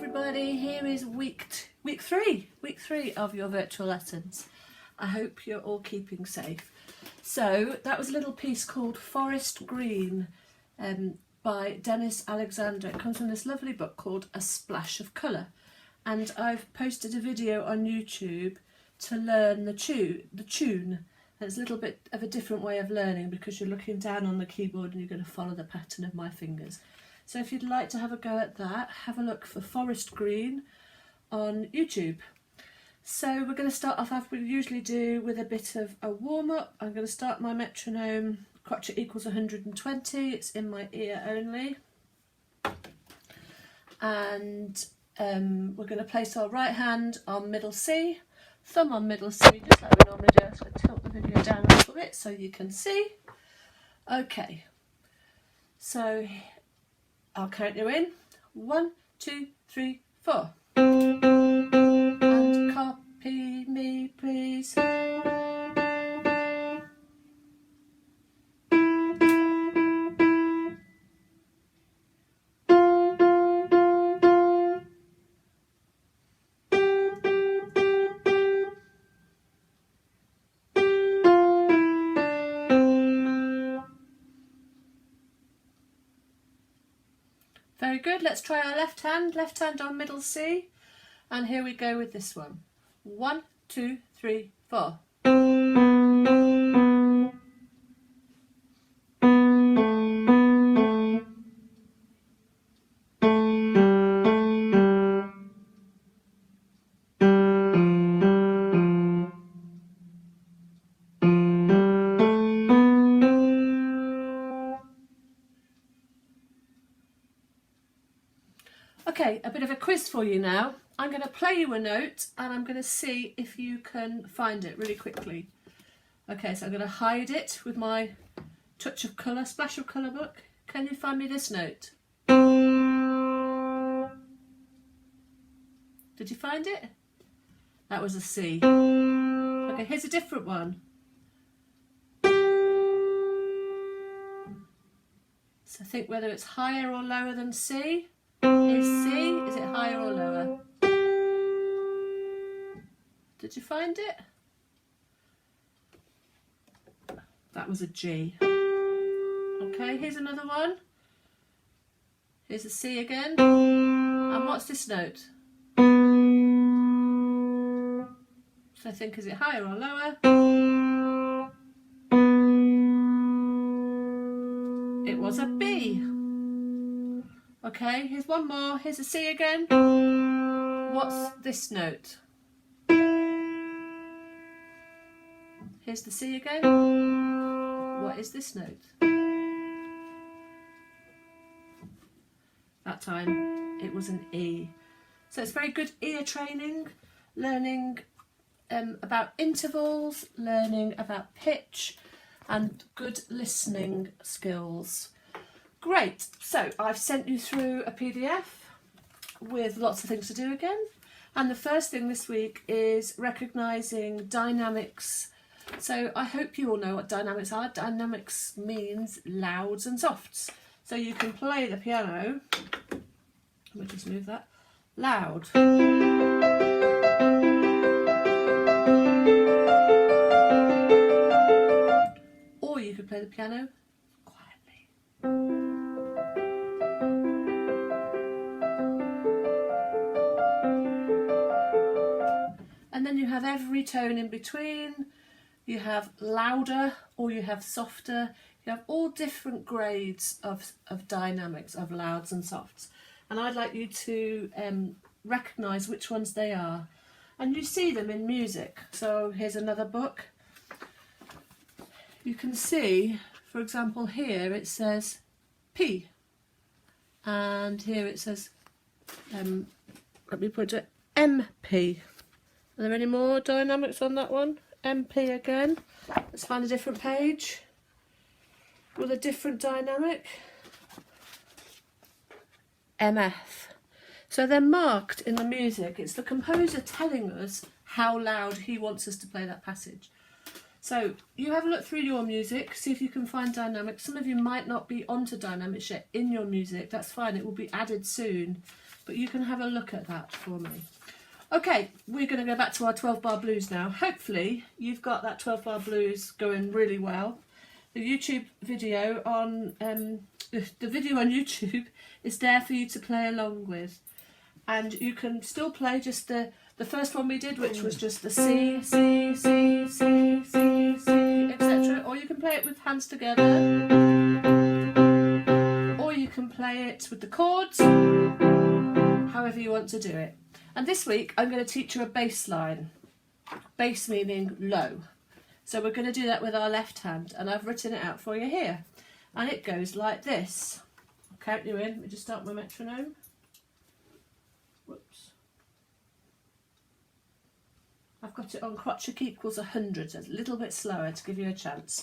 everybody, here is week three of your virtual lessons. I hope you're all keeping safe. So that was a little piece called Forest Green by Dennis Alexander. It comes from this lovely book called A Splash of Colour, and I've posted a video on YouTube to learn the tune. It's a little bit of a different way of learning because you're looking down on the keyboard and you're going to follow the pattern of my fingers. So if you'd like to have a go at that, have a look for Forest Green on YouTube. So we're going to start off, as we usually do, with a bit of a warm-up. I'm going to start my metronome, crotchet equals 120, it's in my ear only. And we're going to place our right hand on middle C, thumb on middle C, just like we normally do. I'm going to tilt the video down a little bit so you can see. Okay, so I'll count you in. 1, 2, 3, 4. And copy me, please. Very good. Let's try our left hand on middle C, and here we go with this one. 1, 2, 3, 4. Okay, a bit of a quiz for you now. I'm going to play you a note and I'm going to see if you can find it really quickly. Okay, so I'm going to hide it with my Touch of Colour, Splash of Colour book. Can you find me this note? Did you find it? That was a C. Okay, here's a different one. So think whether it's higher or lower than C. Is C, is it higher or lower? Did you find it? That was a G. Okay, here's another one. Here's a C again. And what's this note? So think, is it higher or lower? It was a B. Okay, here's one more. Here's a C again. What's this note? Here's the C again. What is this note? That time it was an E. So it's very good ear training, learning about intervals, learning about pitch, and good listening skills. Great, so I've sent you through a PDF with lots of things to do again. And the first thing this week is recognising dynamics. So I hope you all know what dynamics are. Dynamics means louds and softs. So you can play the piano, let me just move that, loud. Or you could play the piano quietly. And then you have every tone in between. You have louder or you have softer. You have all different grades of dynamics, of louds and softs. And I'd like you to recognise which ones they are. And you see them in music. So here's another book. You can see, for example, here it says P. And here it says, let me put it, MP. Are there any more dynamics on that one? MP again. Let's find a different page with a different dynamic. MF. So they're marked in the music. It's the composer telling us how loud he wants us to play that passage. So you have a look through your music, see if you can find dynamics. Some of you might not be onto dynamics yet in your music. That's fine, it will be added soon. But you can have a look at that for me. Okay, we're going to go back to our 12 bar blues now. Hopefully you've got that 12 bar blues going really well. The YouTube video on the video on YouTube is there for you to play along with, and you can still play just the first one we did, which was just the C, C, C, C, C, C, etc. Or you can play it with hands together, or you can play it with the chords, however you want to do it. And this week I'm going to teach you a bass line. Bass meaning low. So we're going to do that with our left hand, and I've written it out for you here. And it goes like this. I'll count you in. Let me just start my metronome. Whoops. I've got it on crotchet equals 100, so it's a little bit slower to give you a chance.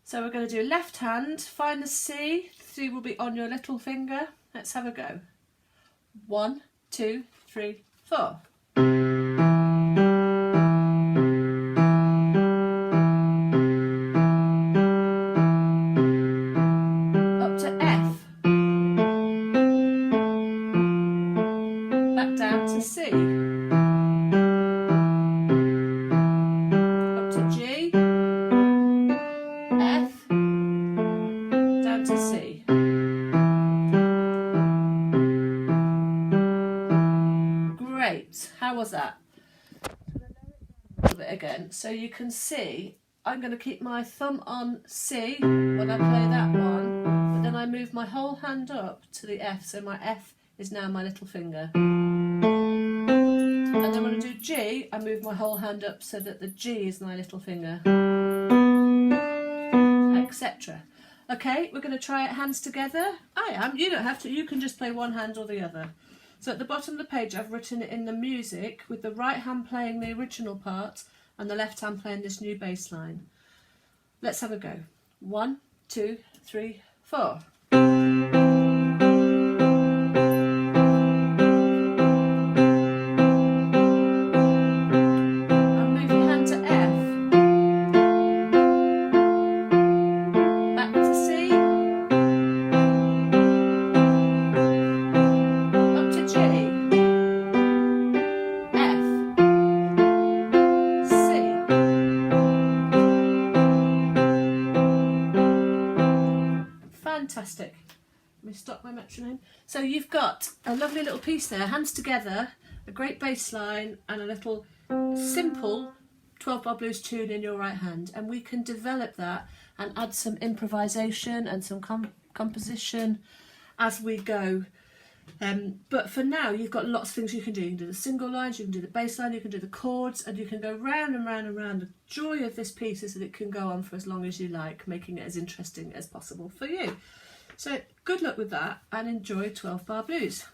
So we're going to do left hand, find the C. C will be on your little finger. Let's have a go. 1, 2, 3, 4. C, up to G, F, down to C. Great, how was that? A little bit again, so you can see I'm going to keep my thumb on C when I play that one, but then I move my whole hand up to the F, so my F is now my little finger. And then when I do G, I move my whole hand up so that the G is my little finger, etc. Okay, we're going to try it hands together. You don't have to, you can just play one hand or the other. So at the bottom of the page I've written it in the music with the right hand playing the original part and the left hand playing this new bass line. Let's have a go. 1, 2, 3, 4. Fantastic. Let me stop my metronome. So you've got a lovely little piece there, hands together, a great bass line and a little simple 12 bar blues tune in your right hand, and we can develop that and add some improvisation and some composition as we go. But for now you've got lots of things you can do. You can do the single lines, you can do the bass line, you can do the chords, and you can go round and round and round. The joy of this piece is that it can go on for as long as you like, making it as interesting as possible for you. So good luck with that and enjoy 12 bar blues.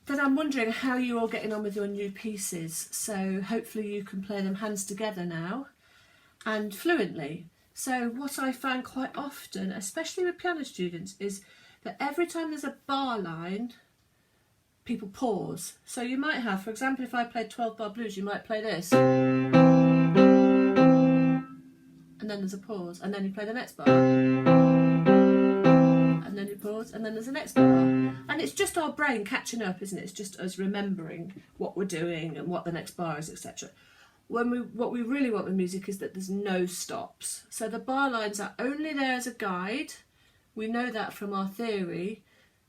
Then I'm wondering how you're all getting on with your new pieces. So hopefully you can play them hands together now and fluently. So what I find quite often, especially with piano students, is that every time there's a bar line, people pause. So you might have, for example, if I played 12 bar blues, you might play this. And then there's a pause, and then you play the next bar. And then you pause, and then there's the next bar. And it's just our brain catching up, isn't it? It's just us remembering what we're doing and what the next bar is, etc. What we really want with music is that there's no stops. So the bar lines are only there as a guide. We know that from our theory.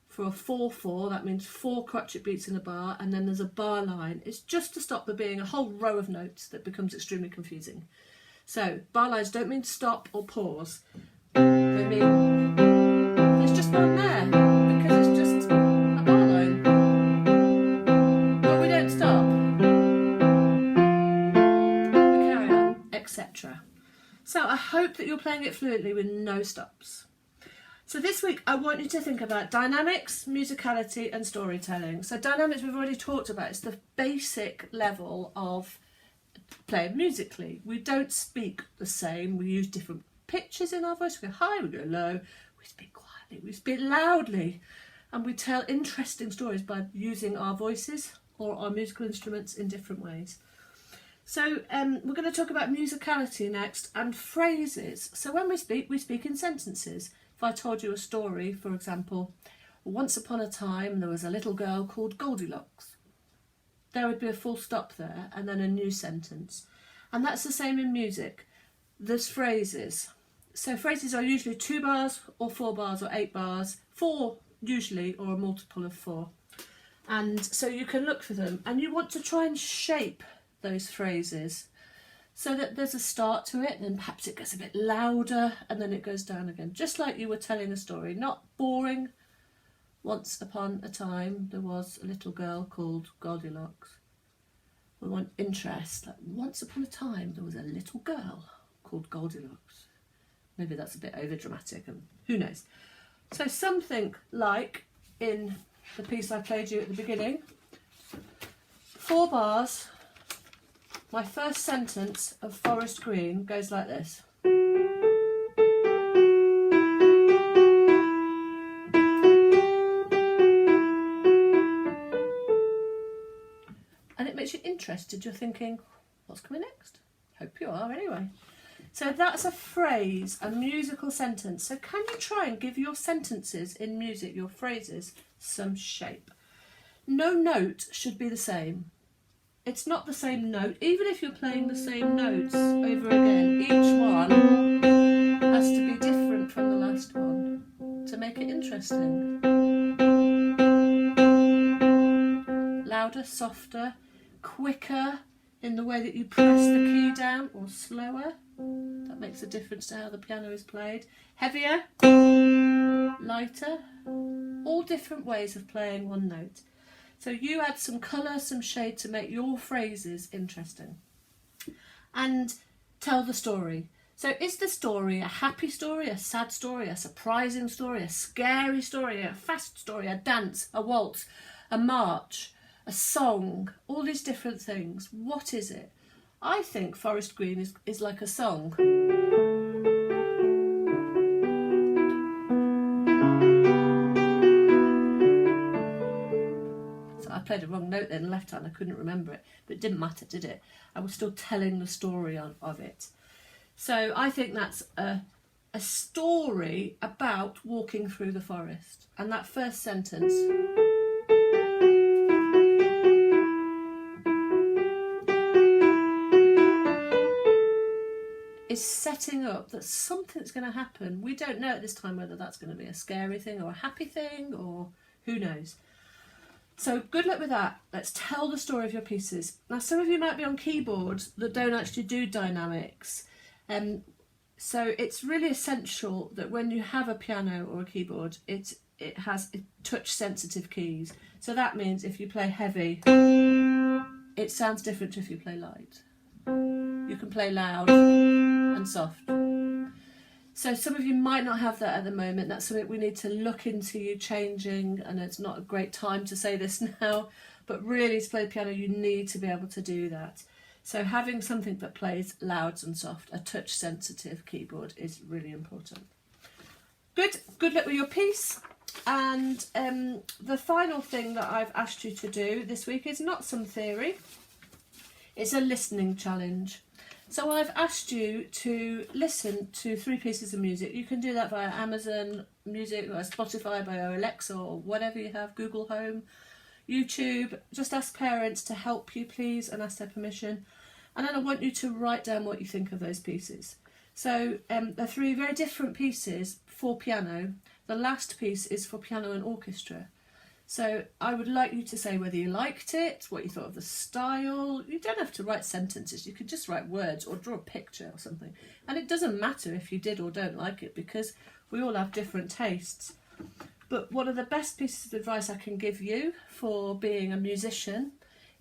For a 4/4, that means 4 crotchet beats in a bar, and then there's a bar line. It's just to stop there being a whole row of notes that becomes extremely confusing. So bar lines don't mean stop or pause. They mean there's just one there, because it's just a bar line. But we don't stop. We carry on, etc. So I hope that you're playing it fluently with no stops. So this week I want you to think about dynamics, musicality and storytelling. So dynamics we've already talked about. It's the basic level of playing musically. We don't speak the same. We use different pitches in our voice. We go high, we go low, we speak quietly, we speak loudly, and we tell interesting stories by using our voices or our musical instruments in different ways. So we're going to talk about musicality next and phrases. So when we speak in sentences. If I told you a story, for example, once upon a time there was a little girl called Goldilocks. There would be a full stop there and then a new sentence. And that's the same in music. There's phrases. So phrases are usually 2 bars or 4 bars or 8 bars, 4 usually, or a multiple of 4. And so you can look for them and you want to try and shape those phrases so that there's a start to it, and then perhaps it gets a bit louder and then it goes down again, just like you were telling a story. Not boring. Once upon a time there was a little girl called Goldilocks. We want interest, like once upon a time there was a little girl called Goldilocks. Maybe that's a bit over dramatic, and who knows. So something like in the piece I played you at the beginning, 4 bars. My first sentence of Forest Green goes like this. And it makes you interested. You're thinking, what's coming next? Hope you are anyway. So that's a phrase, a musical sentence. So can you try and give your sentences in music, your phrases, some shape? No note should be the same. It's not the same note, even if you're playing the same notes over again. Each one has to be different from the last one to make it interesting. Louder, softer, quicker in the way that you press the key down, or slower. That makes a difference to how the piano is played. Heavier, lighter, all different ways of playing one note. So you add some colour, some shade to make your phrases interesting. And tell the story. So is the story a happy story, a sad story, a surprising story, a scary story, a fast story, a dance, a waltz, a march, a song, all these different things? What is it? I think Forest Green is like a song. I played a wrong note then, left hand, I couldn't remember it, but it didn't matter, did it? I was still telling the story of it. So I think that's a story about walking through the forest. And that first sentence is setting up that something's going to happen. We don't know at this time whether that's going to be a scary thing or a happy thing, or who knows. So good luck with that. Let's tell the story of your pieces. Now some of you might be on keyboards that don't actually do dynamics. So it's really essential that when you have a piano or a keyboard, it has touch sensitive keys. So that means if you play heavy, it sounds different to if you play light. You can play loud and soft. So some of you might not have that at the moment. That's something we need to look into you changing, and it's not a great time to say this now, but really to play the piano you need to be able to do that. So having something that plays loud and soft, a touch sensitive keyboard, is really important. Good luck with your piece. And the final thing that I've asked you to do this week is not some theory, it's a listening challenge. So I've asked you to listen to 3 pieces of music. You can do that via Amazon Music or Spotify, via Alexa or whatever you have, Google Home, YouTube. Just ask parents to help you, please, and ask their permission. And then I want you to write down what you think of those pieces. So they're 3 very different pieces for piano. The last piece is for piano and orchestra. So I would like you to say whether you liked it, what you thought of the style. You don't have to write sentences, you could just write words or draw a picture or something. And it doesn't matter if you did or don't like it, because we all have different tastes. But one of the best pieces of advice I can give you for being a musician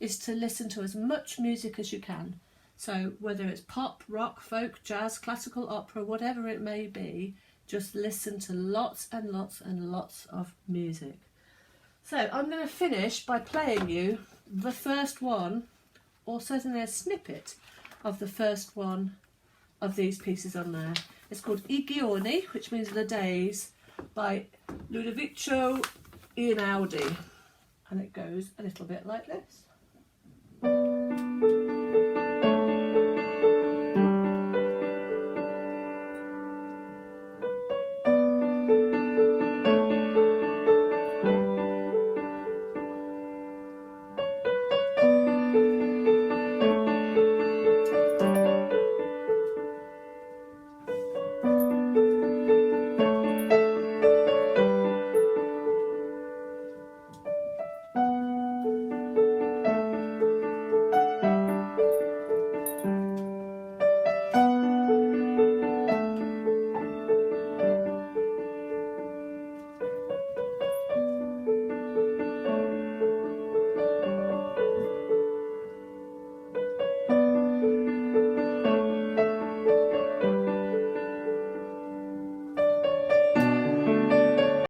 is to listen to as much music as you can. So whether it's pop, rock, folk, jazz, classical, opera, whatever it may be, just listen to lots and lots and lots of music. So I'm going to finish by playing you the first one, or certainly a snippet of the first one of these pieces on there. It's called I Giorni, which means the days, by Ludovico Einaudi. And it goes a little bit like this.